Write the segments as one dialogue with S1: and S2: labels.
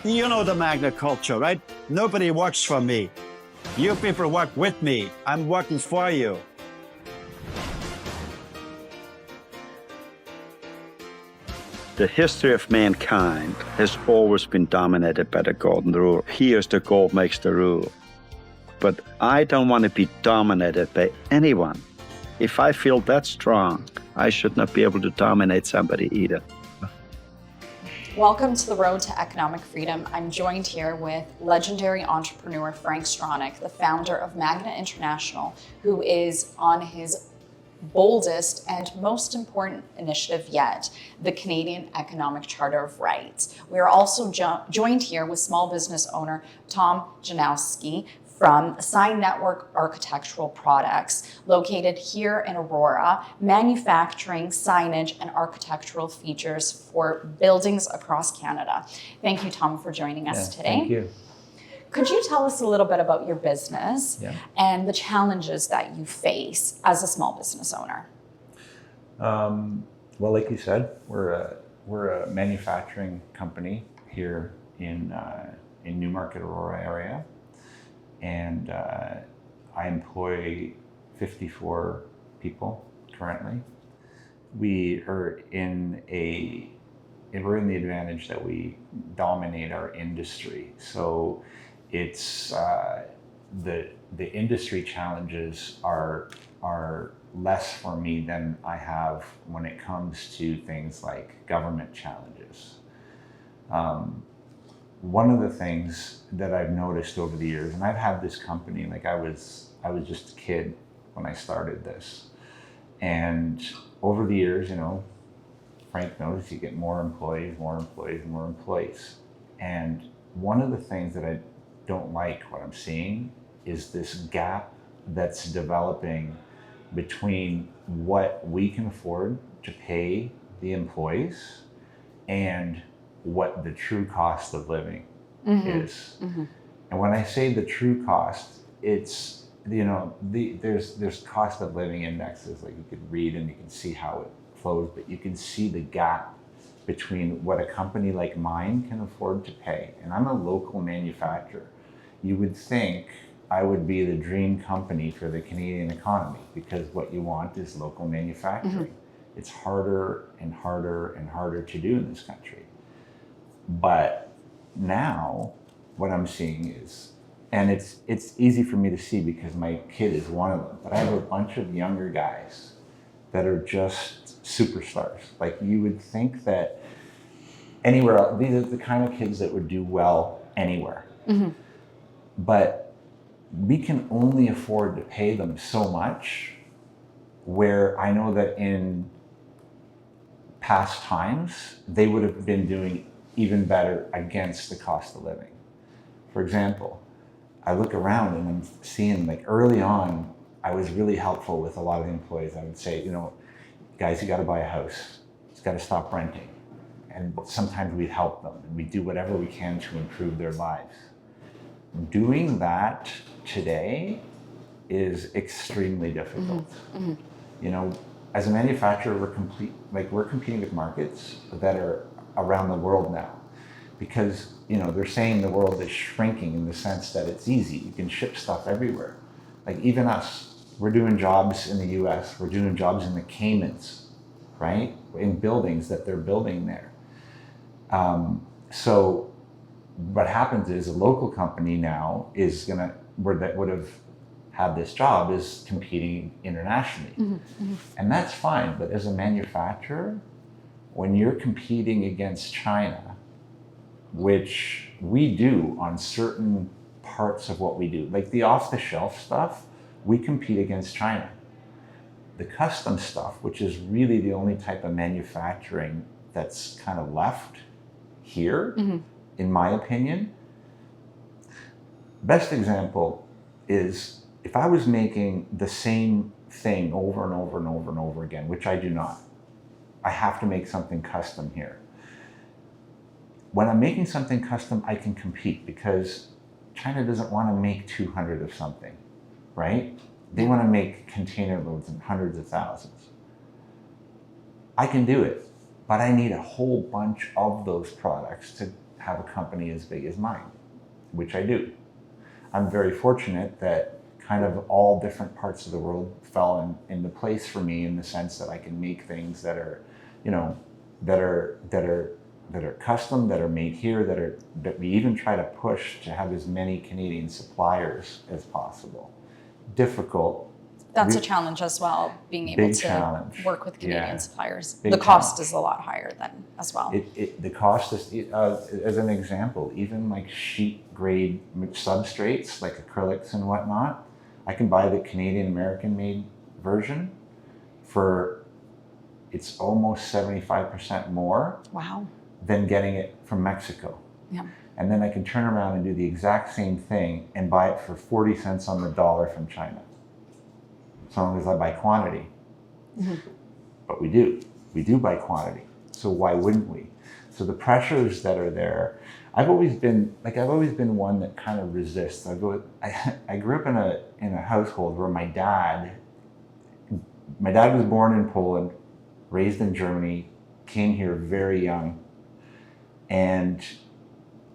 S1: You know the Magna culture, right? Nobody works for me. You people work with me. I'm working for you. The history of mankind has always been dominated by the golden rule. Here's the gold makes the rule. But I don't want to be dominated by anyone. If I feel that strong, I should not be able to dominate somebody either.
S2: Welcome to the Road to Economic Freedom. I'm joined here with legendary entrepreneur Frank Stronach, the founder of Magna International, who is on his boldest and most important initiative yet, the Canadian Economic Charter of Rights. We are also joined here with small business owner Tom Jjanowski from Sign Network Architectural Products, located here in Aurora, manufacturing signage and architectural features for buildings across Canada. Thank you, Tom, for joining us today.
S3: Thank you.
S2: Could you tell us a little bit about your business and the challenges that you face as a small business owner?
S3: Well, like you said, we're a manufacturing company here in Newmarket, Aurora area, and I employ 54 people currently. We're in the advantage that we dominate our industry. So it's the industry challenges are less for me than I have when it comes to things like government challenges. One of the things that I've noticed over the years, and I've had this company, like I was just a kid when I started this, and over the years, you know, Frank knows you get more employees, and one of the things that I don't like what I'm seeing is this gap that's developing between what we can afford to pay the employees and what the true cost of living is. And when I say the true cost, it's, you know, there's cost of living indexes, like you could read and you can see how it flows, but you can see the gap between what a company like mine can afford to pay. And I'm a local manufacturer. You would think I would be the dream company for the Canadian economy, because what you want is local manufacturing. It's harder and harder and harder to do in this country. But now what I'm seeing is, and it's easy for me to see because my kid is one of them, but I have a bunch of younger guys that are just superstars. Like you would think that anywhere else, these are the kind of kids that would do well anywhere. But we can only afford to pay them so much, where I know that in past times, they would have been doing even better against the cost of living. For example, I look around and I'm seeing, like early on, I was really helpful with a lot of the employees. I would say, you know, guys, you gotta buy a house. You gotta stop renting. And sometimes we'd help them and we do whatever we can to improve their lives. Doing that today is extremely difficult. You know, as a manufacturer, we're competing with markets that are around the world now, because, you know, they're saying the world is shrinking in the sense that it's easy. You can ship stuff everywhere. Like even us, we're doing jobs in the US, we're doing jobs in the Caymans, right? In buildings that they're building there. So what happens is a local company now is that would have had this job is competing internationally. And that's fine, but as a manufacturer, when you're competing against China, which we do on certain parts of what we do, like the off-the-shelf stuff, we compete against China. The custom stuff, which is really the only type of manufacturing that's kind of left here, in my opinion. Best example is if I was making the same thing over and over and over and over again, which I do not, I have to make something custom here. When I'm making something custom, I can compete because China doesn't want to make 200 of something, right? They want to make container loads in hundreds of thousands. I can do it, but I need a whole bunch of those products to have a company as big as mine, which I do. I'm very fortunate that kind of all different parts of the world fell into place for me in the sense that I can make things that are, you know, that are custom, that are made here, that we even try to push to have as many Canadian suppliers as possible. Difficult.
S2: That's a challenge as well, being able
S3: Big
S2: to
S3: challenge.
S2: work with Canadian
S3: Yeah.
S2: suppliers.
S3: Big
S2: The cost
S3: challenge.
S2: is a lot higher then as well.
S3: The cost is, as an example, even like sheet grade substrates, like acrylics and whatnot, I can buy the Canadian American made version for, it's almost 75% more
S2: Wow.
S3: than getting it from Mexico.
S2: Yeah.
S3: And then I can turn around and do the exact same thing and buy it for 40 cents on the dollar from China. As long as I buy quantity.
S2: Mm-hmm.
S3: But we do buy quantity. So why wouldn't we? So the pressures that are there, I've always been one that kind of resists. I grew up in a household where my dad was born in Poland, raised in Germany, came here very young. And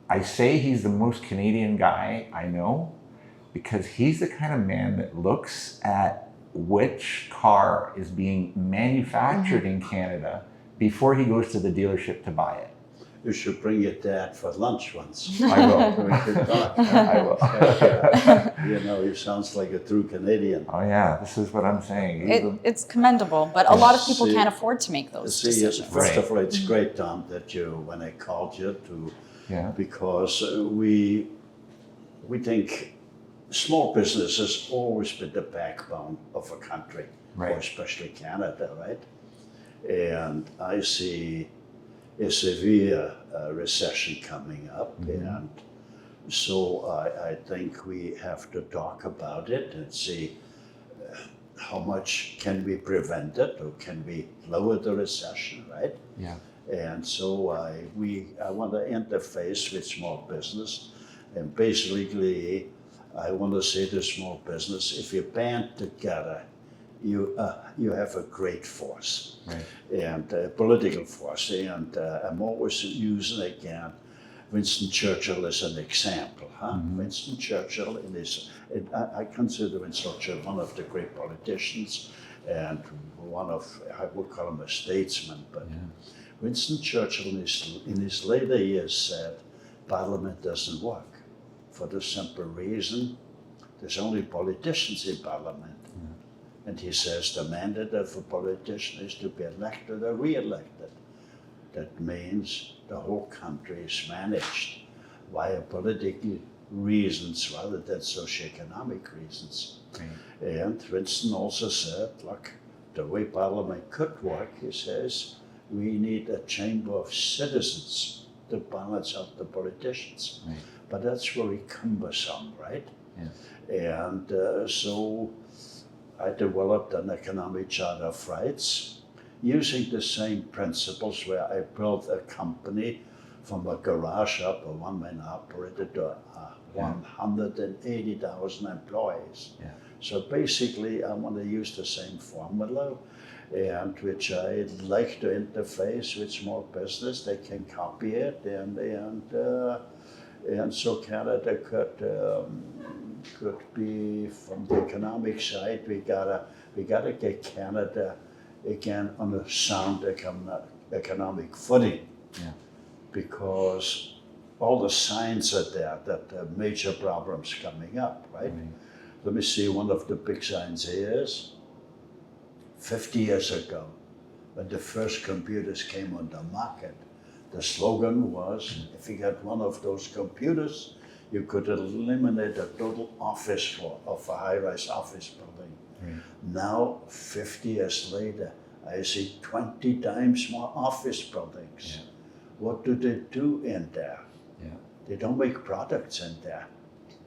S3: I say he's the most Canadian guy I know because he's the kind of man that looks at which car is being manufactured in Canada before he goes to the dealership to buy it.
S1: You should bring your dad for lunch once.
S3: I will.
S1: We can talk.
S3: I will.
S1: You know, he sounds like a true Canadian.
S3: Oh yeah, this is what I'm saying.
S2: It's commendable, but a lot of people
S1: See-
S2: can't afford to make those
S1: See,
S2: decisions.
S1: first
S3: Right.
S1: of all, it's great, Tom, that when I called you
S3: Yeah.
S1: because we think small business has always been the backbone of a country,
S3: Right.
S1: or especially Canada, right? And I see a severe recession coming up, and so I think we have to talk about it and see how much can we prevent it, or can we lower the recession, right?
S3: Yeah.
S1: And so I want to interface with small business, and basically I want to say to small business, if you band together, you have a great force,
S3: Right.
S1: and political force. And I'm always using again Winston Churchill as an example. Winston Churchill, I consider Winston Churchill one of the great politicians, and one of, I would call him a statesman, but Winston Churchill in his later years said, Parliament doesn't work for the simple reason there's only politicians in Parliament. And he says the mandate of a politician is to be elected or re-elected. That means the whole country is managed via political reasons rather than socioeconomic reasons.
S3: Right.
S1: And Winston also said, look, the way Parliament could work, he says, we need a chamber of citizens to balance out the politicians.
S3: Right.
S1: But that's very cumbersome, right?
S3: Yeah.
S1: And so I developed an economic charter of rights using the same principles, where I built a company from a garage up, a one-man operator, to 180,000 employees.
S3: Yeah.
S1: So basically, I want to use the same formula, and which I like to interface with small business. They can copy it, and so Canada could be, from the economic side, we gotta get Canada again on a sound economic footing.
S3: Yeah.
S1: Because all the signs are there that there are major problems coming up, right? Let me see, one of the big signs here is 50 years ago, when the first computers came on the market, the slogan was, if you got one of those computers, you could eliminate a total office floor of a high-rise office building.
S3: Right.
S1: Now, 50 years later, I see 20 times more office buildings.
S3: Yeah.
S1: What do they do in there?
S3: Yeah.
S1: They don't make products in there.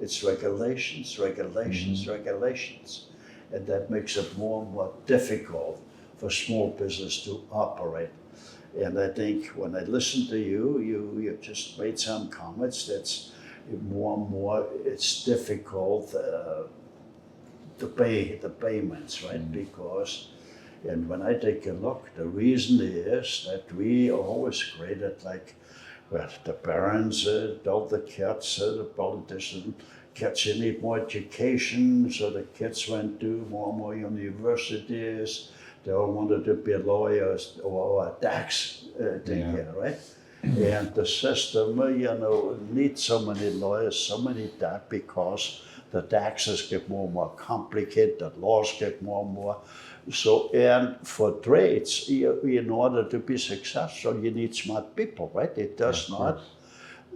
S1: It's regulations, regulations, regulations. And that makes it more and more difficult for small business to operate. And I think when I listen to you just made some comments that's more and more, it's difficult to pay the payments, right? Because, and when I take a look, the reason is that we always created like Well, the parents, all the kids, the politicians, kids you need more education, so the kids went to more universities. They all wanted to be lawyers or a tax thing here, right? And the system, needs so many lawyers, so many that because the taxes get more and more complicated, the laws get more and more. So, and for trades, in order to be successful, you need smart people, right? It does not.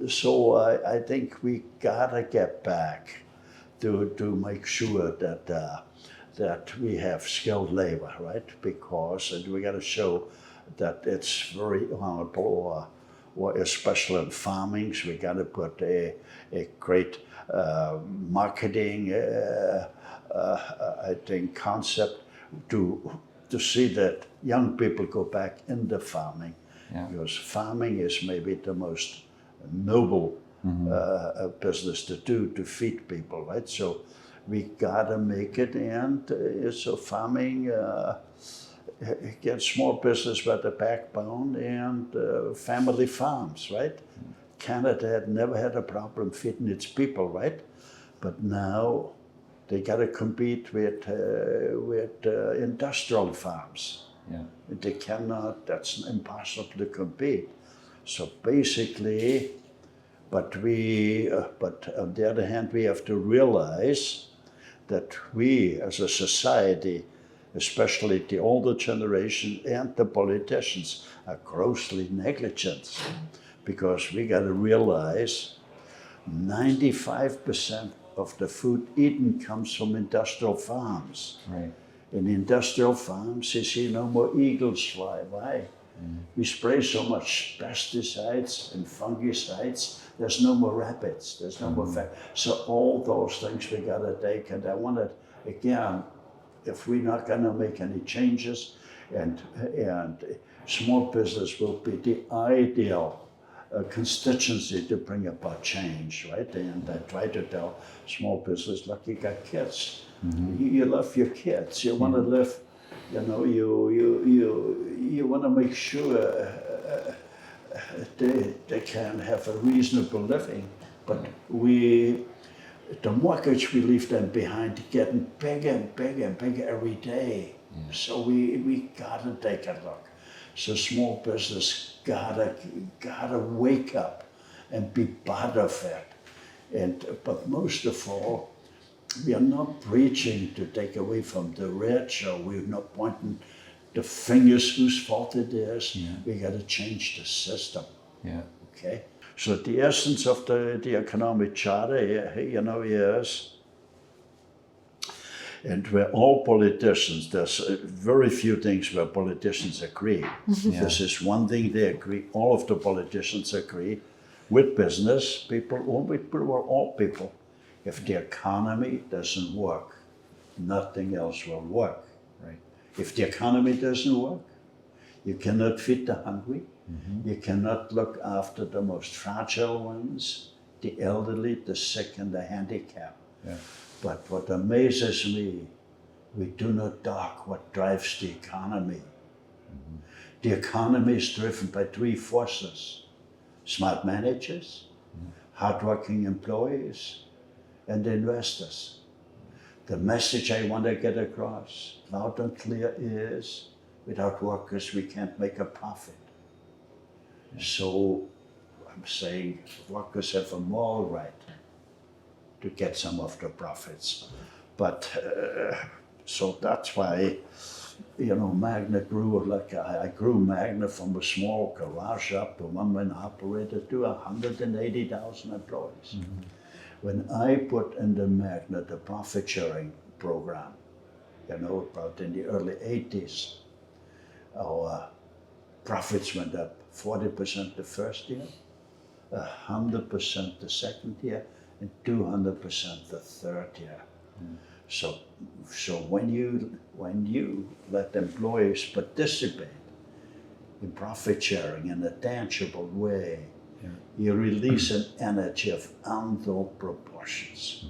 S1: So I think we gotta get back to make sure that we have skilled labor, right? Because we gotta show that it's very honorable, or especially in farming, so we gotta put a great marketing, I think, concept to see that young people go back into farming, because farming is maybe the most noble business to do, to feed people, right? So we gotta make it, and so farming, again, small business with a backbone, and family farms, right? Canada had never had a problem feeding its people, right? But now they got to compete with industrial farms. They cannot. That's impossible to compete. So basically, but on the other hand, we have to realize that we, as a society, especially the older generation and the politicians, are grossly negligent, because we got to realize 95% of the food eaten comes from industrial farms.
S3: Right.
S1: In industrial farms, you see no more eagles fly. Why? We spray so much pesticides and fungicides, there's no more rabbits, there's no more fat. So all those things we gotta take, and I wanted, again, if we're not gonna make any changes, and small business will be the ideal constituency to bring about change, right? And I try to tell small business, look, you got kids. You love your kids. You want to live, you want to make sure they can have a reasonable living. But the mortgage we leave them behind getting bigger and bigger and bigger every day. So we gotta take a look. So small business gotta wake up and be part of it. But most of all, we are not preaching to take away from the rich, or we're not pointing the fingers whose fault it is. We gotta change the system. Okay. So the essence of the economic charter, is, and where all politicians, there's very few things where politicians agree. This is one thing they agree, all of the politicians agree, with business people, or with all people. If the economy doesn't work, nothing else will work. Right? If the economy doesn't work, you cannot feed the hungry, you cannot look after the most fragile ones, the elderly, the sick, and the handicapped. But what amazes me, we do not talk what drives the economy. The economy is driven by three forces: smart managers, hardworking employees, and investors. The message I want to get across, loud and clear, is without workers we can't make a profit. So I'm saying workers have a moral right to get some of the profits. But so that's why, Magna grew, like I grew Magna from a small garage shop to one-man operator to 180,000 employees. When I put in the Magna the profit sharing program, about in the early 80s, our profits went up 40% the first year, 100% the second year, and 200% the third year. So when you let employees participate in profit sharing in a tangible way, you release an energy of untold proportions.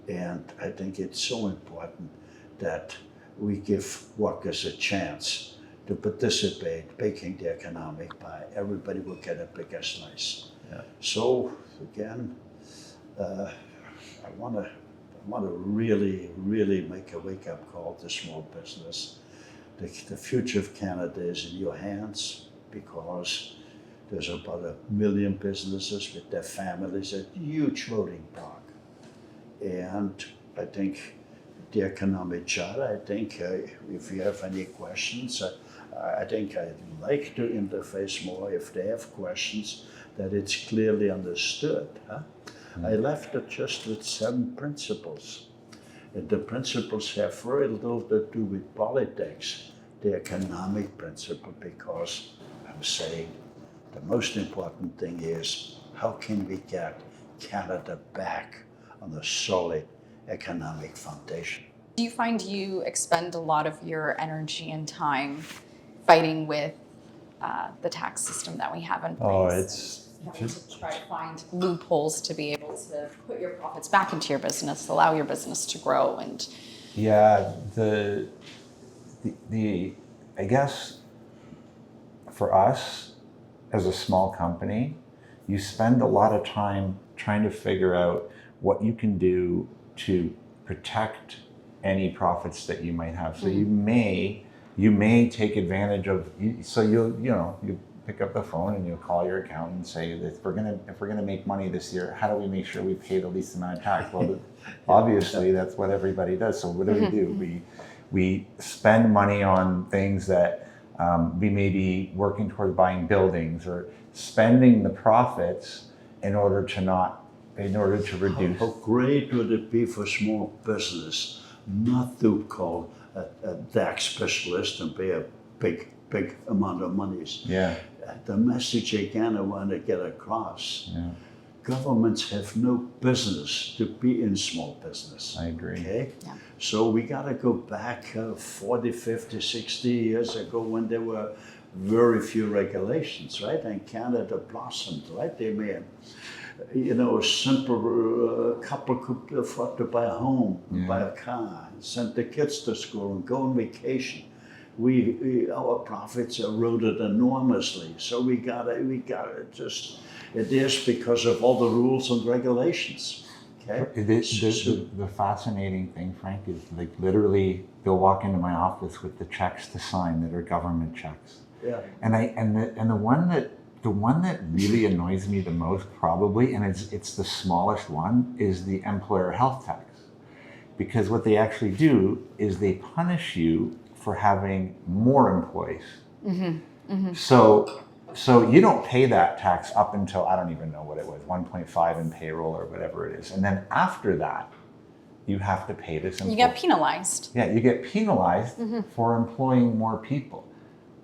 S1: And I think it's so important that we give workers a chance to participate, making the economic pie. Everybody will get a bigger slice.
S3: Yeah.
S1: So again, I want to really make a wake-up call to small business. The future of Canada is in your hands because there's about 1 million businesses with their families, a huge voting bloc. And I think the economic charter, I think if you have any questions, I think I'd like to interface more if they have questions, that it's clearly understood. Huh? I left it just with 7 principles. And the principles have very little to do with politics, the economic principle, because I'm saying the most important thing is how can we get Canada back on a solid economic foundation.
S2: Do you find you expend a lot of your energy and time fighting with the tax system that we have in place?
S3: Oh, it's
S2: to try to find loopholes to be able to put your profits back into your business, allow your business to grow, and
S3: yeah, the I guess for us as a small company, you spend a lot of time trying to figure out what you can do to protect any profits that you might have. So you may take advantage of. So you pick up the phone and you'll call your accountant and say, if we're gonna make money this year, how do we make sure we pay the least amount of tax? Well, obviously that's what everybody does. So what do? We spend money on things that we may be working toward buying buildings or spending the profits in order to reduce.
S1: How great would it be for small business not to call a tax specialist and pay a big amount of monies?
S3: Yeah.
S1: The message again I want to get across.
S3: Yeah.
S1: Governments have no business to be in small business.
S3: I agree.
S1: Okay?
S2: Yeah.
S1: So we got to go back 40, 50, 60 years ago when there were very few regulations, right? And Canada blossomed, right? They made, a simple couple could afford to buy a home, buy a car, and send the kids to school and go on vacation. Our profits eroded enormously. So we gotta just, it is because of all the rules and regulations. Okay.
S3: The fascinating thing, Frank, is like literally they'll walk into my office with the checks to sign that are government checks.
S1: Yeah.
S3: And the one that really annoys me the most probably, and it's the smallest one, is the employer health tax. Because what they actually do is they punish you for having more employees. Mm-hmm. Mm-hmm. So you don't pay that tax up until, I don't even know what it was, 1.5 in payroll or whatever it is. And then after that, you have to pay this.
S2: You get penalized.
S3: Yeah, you get penalized for employing more people.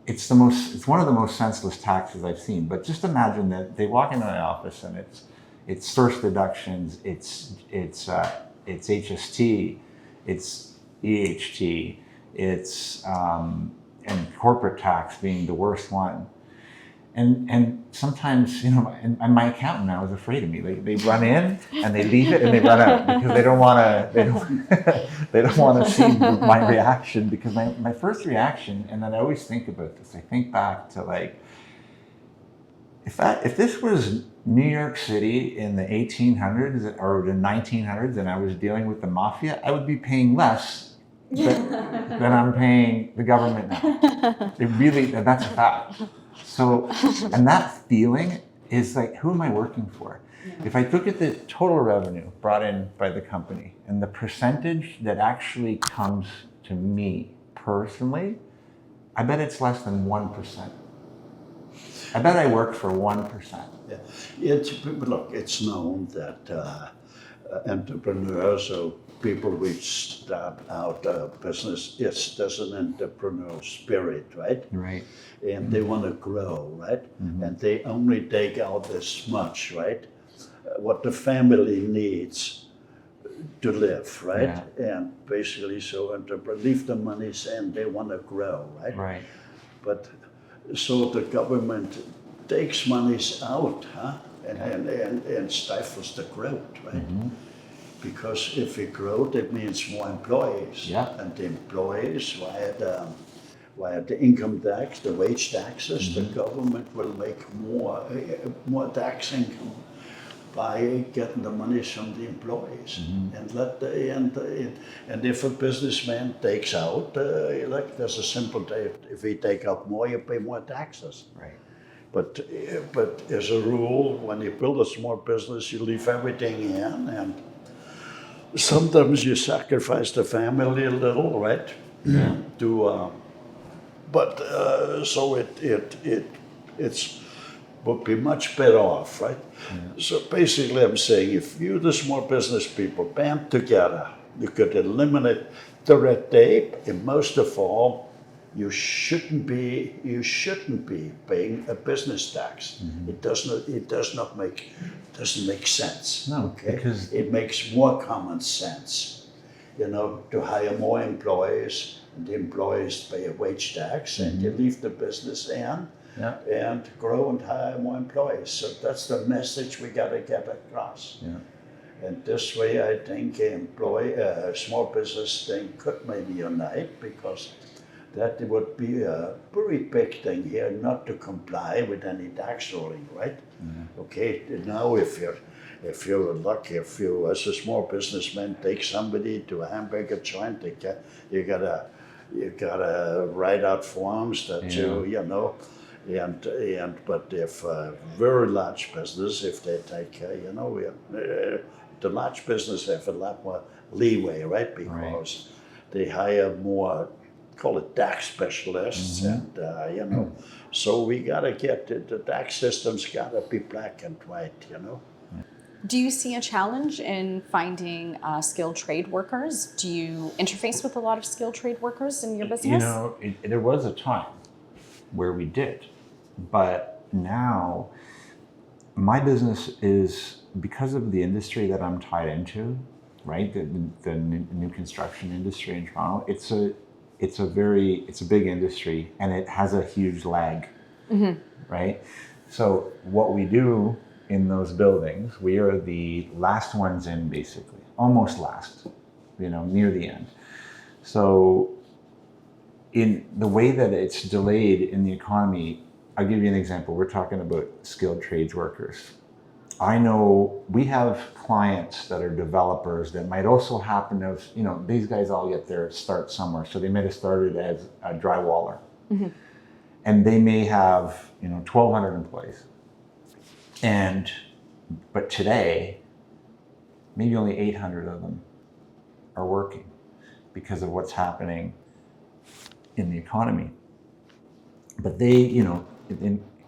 S3: It's one of the most senseless taxes I've seen. But just imagine that they walk into my office and it's source deductions, it's HST, it's EHT, it's and corporate tax being the worst one. And sometimes, and my accountant now is afraid of me. They run in and they leave it and they run out because they don't want to see my reaction. Because my first reaction, and then I always think about this. I think back to if this was New York City in the 1800s or the 1900s, and I was dealing with the mafia, I would be paying less than I'm paying the government now. That's a fact. So, and that feeling is like, who am I working for? Yeah. If I look at the total revenue brought in by the company and the percentage that actually comes to me personally, I bet it's less than 1%. I bet I work for 1%.
S1: Yeah, it's known that entrepreneurs or people which start out a business, there's an entrepreneurial spirit, right?
S3: Right.
S1: And they want to grow, right? Mm-hmm. And they only take out this much, right? What the family needs to live, right? Yeah. And basically, so leave the monies and they want to grow, right?
S3: Right.
S1: But so the government takes monies out, and stifles the growth, right? Mm-hmm. Because if we grow, that means more employees.
S3: Yeah.
S1: And the employees, right, via the income tax, the wage taxes. The government will make more tax income by getting the money from the employees, and if a businessman takes out, like there's a simple day, if he take out more, you pay more taxes.
S3: Right.
S1: But as a rule, when you build a small business, you leave everything in, and sometimes you sacrifice the family a little, right?
S3: Yeah.
S1: So it's would be much better off, right? Yeah. So basically, I'm saying if you, the small business people, band together, you could eliminate the red tape, and most of all, you shouldn't be paying a business tax. It doesn't make sense.
S3: No,
S1: okay?
S3: because
S1: it makes more common sense, to hire more employees, and the employees pay a wage tax, and you leave the business in.
S3: Yeah.
S1: And grow and hire more employees. So that's the message we got to get across.
S3: Yeah.
S1: And this way, I think small business thing could maybe unite, because that would be a pretty big thing here, not to comply with any tax ruling, right? Okay. Now, if you're lucky, if you as a small businessman take somebody to a hamburger joint, you gotta write out forms that but if very large business, if they take, the large business have a lot more leeway, right? Because they hire more, call it tax specialists, and so we gotta get the tax system's gotta be black and white,
S2: Do you see a challenge in finding skilled trade workers? Do you interface with a lot of skilled trade workers in your business?
S3: There was a time where we did, but now my business is, because of the industry that I'm tied into, right? The new construction industry in Toronto. It's a big industry, and it has a huge lag, right? So what we do in those buildings, we are the last ones in, basically, almost last, near the end. So in the way that it's delayed in the economy, I'll give you an example. We're talking about skilled trades workers. I know we have clients that are developers that might also happen to have, these guys all get their start somewhere. So they might have started as a drywaller. And they may have, 1,200 employees. But today, maybe only 800 of them are working because of what's happening in the economy. But they,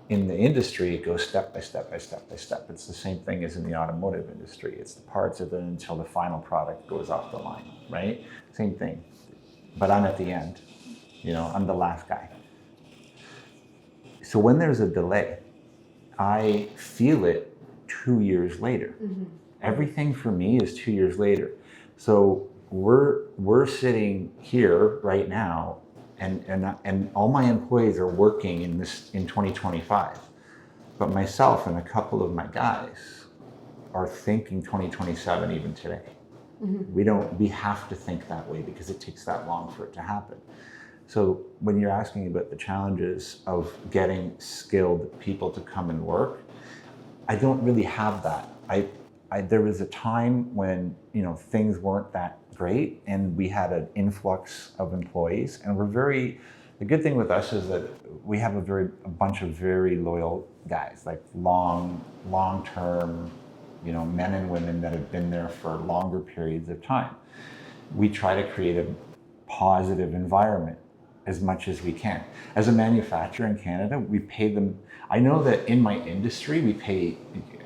S3: in the industry, it goes step by step by step by step. It's the same thing as in the automotive industry. It's the parts of it until the final product goes off the line, right? Same thing. But I'm at the end. I'm the last guy. So when there's a delay, I feel it 2 years later. Everything for me is 2 years later. So we're sitting here right now, and all my employees are working in 2025, but myself and a couple of my guys are thinking 2027 even today. We have to think that way because it takes that long for it to happen. So when you're asking about the challenges of getting skilled people to come and work, I don't really have that. There was a time when things weren't that great, and we had an influx of employees, and the good thing with us is that we have a bunch of very loyal guys, like long-term, men and women that have been there for longer periods of time. We try to create a positive environment as much as we can. As a manufacturer in Canada, we pay them. I know that in my industry, we pay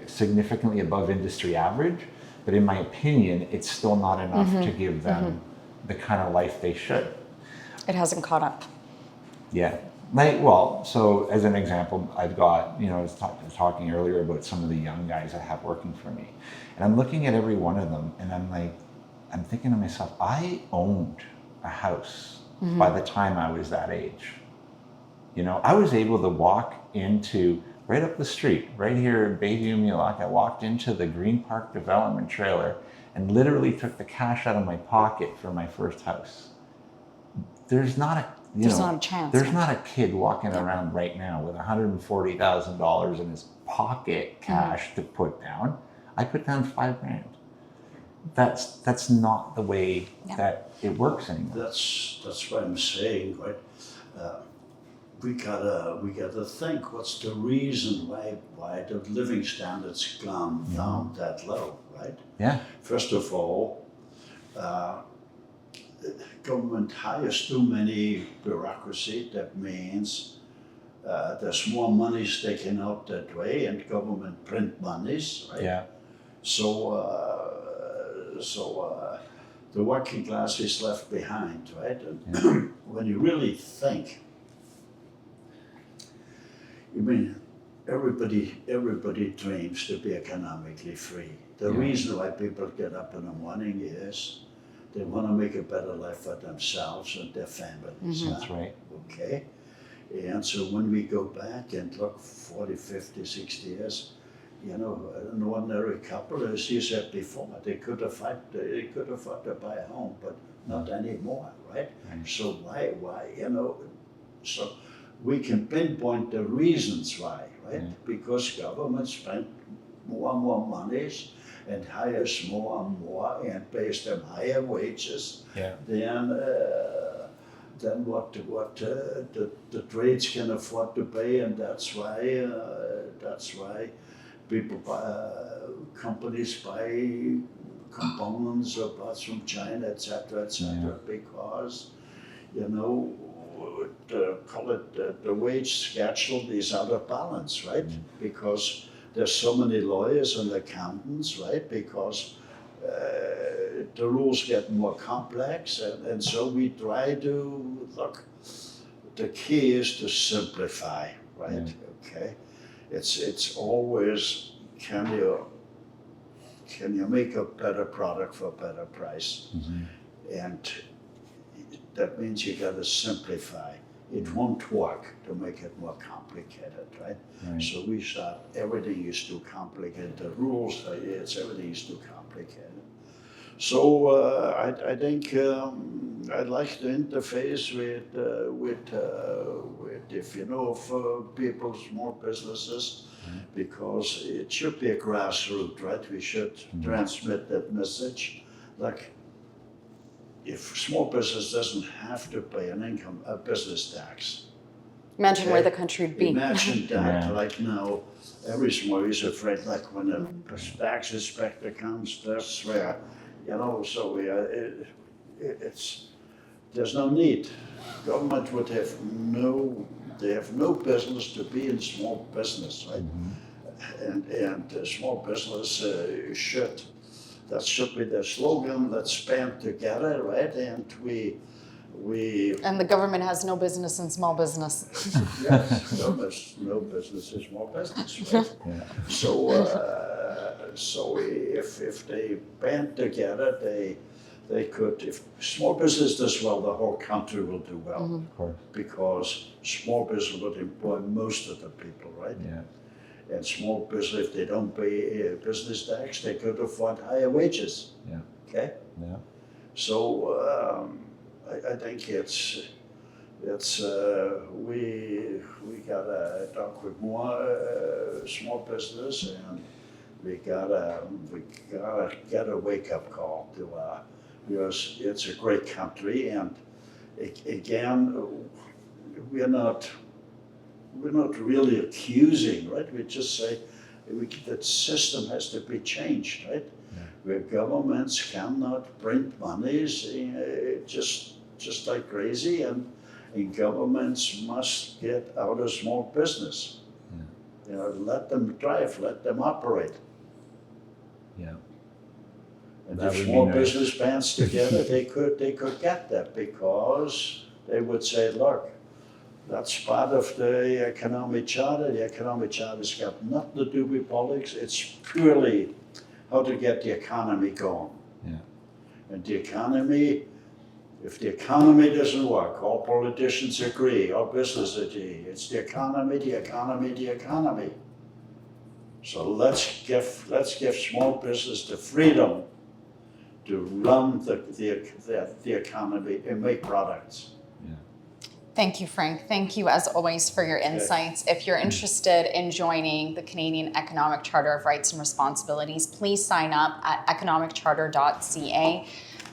S3: significantly above industry average, but in my opinion, it's still not enough to give them the kind of life they should.
S2: It hasn't caught up.
S3: Yeah. So as an example, I've got, I was talking earlier about some of the young guys I have working for me. And I'm looking at every one of them, and I'm thinking to myself, I owned a house by the time I was that age. I was able to walk into, right up the street, right here in Bayview, Mulak, I walked into the Green Park development trailer and literally took the cash out of my pocket for my first house. There's not
S2: There's not a chance.
S3: There's not a kid walking around right now with $140,000 in his pocket cash to put down. I put down $5,000. That's not the way that it works anymore.
S1: That's what I'm saying, right? We gotta think. What's the reason why the living standards gone down that low, right?
S3: Yeah.
S1: First of all, government hires too many bureaucracy. That means there's more money taken out that way, and government print monies, right?
S3: Yeah.
S1: So the working class is left behind, right? And when you really think, I mean, everybody dreams to be economically free. The reason why people get up in the morning is they want to make a better life for themselves and their families.
S3: That's right.
S1: Okay? And so when we go back and look 40, 50, 60 years, an ordinary couple, as you said before, they could afford to buy a home, but not anymore, right? So why, so we can pinpoint the reasons why, right? Because government spent more and more monies and hires more and more and pays them higher wages than what the trades can afford to pay, and that's why people companies buy components or parts from China, etc., because the wage schedule is out of balance, right? Because there's so many lawyers and accountants, right? Because the rules get more complex, and so we try to look. The key is to simplify, right? Okay, it's always can you make a better product for a better price, and that means you got to simplify. It won't work to make it more complicated, right? So we start, everything is too complicated. The rules, everything is too complicated. So I think I'd like to interface with if you know of people, small businesses, because it should be a grassroots, right? We should transmit that message. Like, if small business doesn't have to pay a business tax.
S2: Imagine where the country would be.
S1: Imagine that, like now, every small is afraid, like when the tax inspector comes, that's where, so there's no need. Government would have no business to be in small business, right? And small business that should be the slogan, let's band together, right? And we
S2: And the government has no business in small business.
S1: Yes, no business is small business, right? So if they band together, they could, if small business does well, the whole country will do well.
S3: Of course.
S1: Because small business would employ most of the people, right? And small business, if they don't pay business tax, they could afford higher wages. Okay? So I think we gotta talk with more small business, and we gotta get a wake up call to because it's a great country, and again we're not really accusing, right? We just say that system has to be changed, right? Where governments cannot print monies just like crazy, and governments must get out of small business. Let them thrive, let them operate. And if small business bands together, they could get that, because they would say, look, that's part of the economic charter. The economic charter's got nothing to do with politics. It's purely how to get the economy going. And the economy, if the economy doesn't work, all politicians agree, all business agree, it's the economy, the economy, the economy. So let's give small business the freedom to run the economy and make products.
S2: Thank you, Frank. Thank you, as always, for your insights. If you're interested in joining the Canadian Economic Charter of Rights and Responsibilities, please sign up at economiccharter.ca.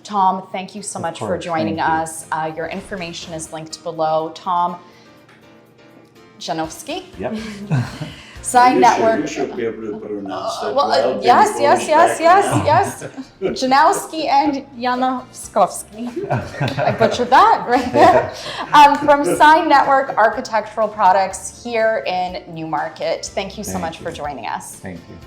S2: Tom, thank you so much for joining us. Your information is linked below. Tom Jjanowski.
S3: Yep.
S2: Sign Network.
S1: You should be able to pronounce that.
S2: Well, yes. Janowski and Janowski. I butchered that right there. From Sign Network Architectural Products here in Newmarket. Thank you so much for joining us.
S3: Thank you.